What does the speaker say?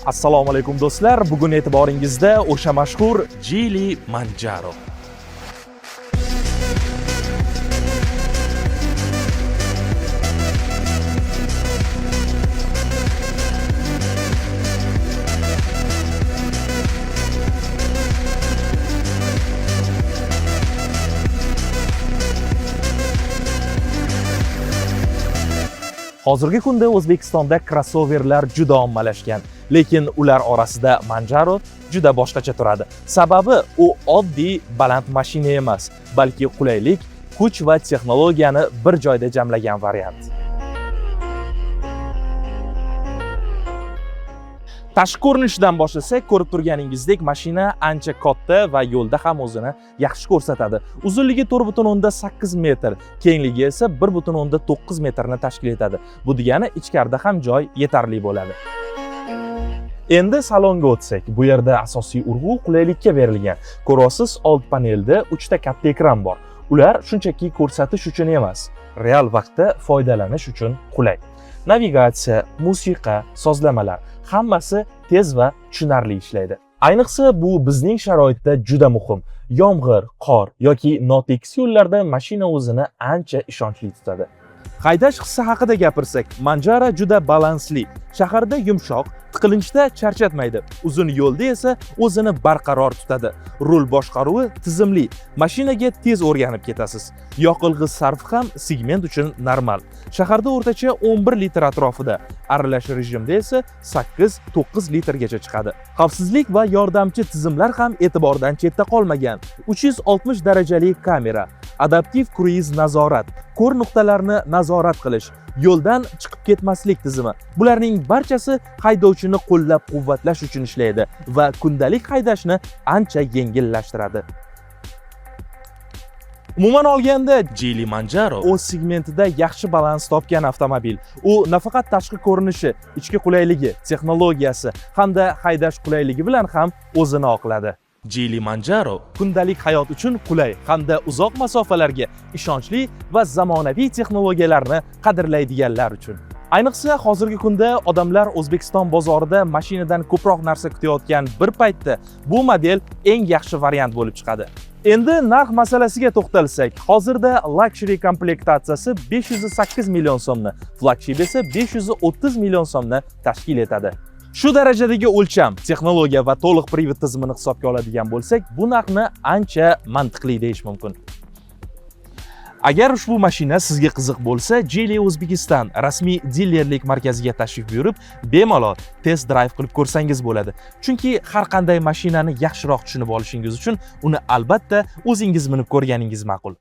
Assalomu alaykum do'stlar. Bugun e'tiboringizda o'sha mashhur Geely Manjaro. Hozirgi kunda O'zbekistonda crossoverlar juda ommalashgan, lekin ular orasida Manjaro juda boshqacha turadi. Sababi u oddiy baland mashina emas, balki qulaylik, kuch va texnologiyani bir joyda jamlagan variant. Tashqi ko'rinishidan boshlasak, ko'rib turganingizdek mashina ancha katta va yo'lda ham o'zini yaxshi ko'rsatadi. Uzunligi 4,8 metr, kengligi esa 1,9 metrni tashkil etadi. Bu degani ichkarida ham joy yetarli bo'ladi. Endi salonga o'tsak, bu yerda asosiy urg'u qulaylikka berilgan. Ko'rasiz, old panelda 3 ta katta ekran bor. Ular shunchaki ko'rsatish uchun emas, real vaqtda foydalanish uchun qulay. Navigatsiya, musiqa, sozlamalar hammasi tez va tushunarli ishlaydi. Ayniqsa bu bizning sharoitda juda muhim. Yomg'ir, qor yoki notekis yo'llarda mashina o'zini ancha ishonchli tutadi. Haydash hissi haqida gapirsak, Manjaro juda balansli. Shaharda yumshoq, tiqilinchda charchatmaydi. Uzun yo'lda esa o'zini barqaror tutadi. Rul boshqaruvi tizimli. Mashinaga tez o'rganib ketasiz. Yoqilg'i sarfi ham segment uchun normal. Shaharda o'rtacha 11 litr atrofida, aralash rejimda esa 8-9 litrgacha chiqadi. Xavfsizlik va yordamchi tizimlar ham e'tibordan chetda qolmagan. 360 darajali kamera, adaptiv kruiz nazorat, ko'r nuqtalarni nazorat qilish, yo'ldan chiqib ketmaslik tizimi. Bularning barchasi haydovchini qo'llab-quvvatlash uchun ishlaydi va kundalik haydashni ancha yengillashtiradi. Umuman olganda, Geely Manjaro o'z segmentida yaxshi balans topgan avtomobil. U nafaqat tashqi ko'rinishi, ichki qulayligi, texnologiyasi hamda haydash qulayligi bilan ham o'zini oqladi. Geely Manjaro kundalik hayot uchun qulay hamda uzoq masofalarga ishonchli va zamonaviy texnologiyalarni qadrlaydiganlar uchun. Ayniqsa hozirgi kunda odamlar O'zbekiston bozorida mashinadan ko'proq narsa kutayotgan bir paytda bu model eng yaxshi variant bo'lib chiqadi. Endi narx masalasiga to'xtalsak, hozirda luxury komplektatsiyasi 508 million so'mni, flagship esa 530 million so'mni tashkil etadi. Shu darajadagi o'lcham, texnologiya va to'liq privat tizimini hisobga oladigan bo'lsak, bu narxni ancha mantiqli deyish mumkin. Agar ushbu mashina sizga qiziq bo'lsa, Geely O'zbekiston rasmiy dilerlik markaziga tashrif buyurib, bemalol test drive qilib ko'rsangiz bo'ladi. Chunki har qanday mashinani yaxshiroq tushunib olishingiz uchun uni albatta o'zingiz minib ko'rganingiz ma'qul.